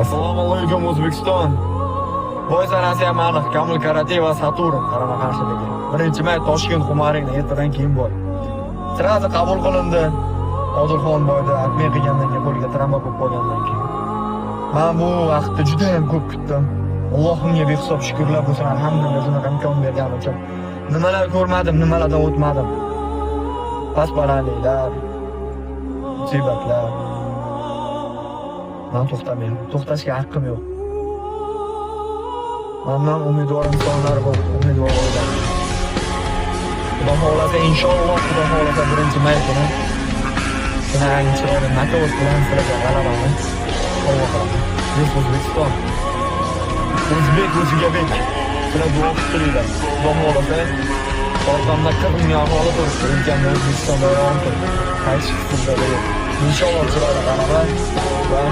Assalomu alaykum O'zbekiston. Boy sanasi ham aniq, Kamil Karate va Saturn qarama-qarshiligi. 1-may Toshkent Xumaringda ertadan keyin bor. Sirazi qabul qilindi. Odilxon boyda AdMe qilgandan keyin qo'liga travma bo'lib qolgandan keyin. Men bu vaqtda juda ham ko'p kutdim. Allohimga behisob shukrlar bo'lsin, alhamdulillah shunaqa imkon bergani uchun. Nimalar ko'rmadim, nimalardan o'tmadim. Pasbalandliklar, musibatlar. Men to'xtamayman. To'xtashga haqqim yo'q. Mendan umidvor insonlar bor, umidvor odamlar. Xudo xolasa, inshaalloh, Xudo xolasa 1-may kuni Sinang chiroyli nakos bilan sizlarga g'alabani sovg'a qilaman. Biz O'zbekiston. O'zbek o'ziga bek. Sizlar duo qilinglar. Xudo xolasa, orqamda 40 ming aholi turibdi. O'lkamda O'zbekistonda yomon turibdi. Qaysi qilsa da yo'q. Inshaalloh chiroyli g'alaba va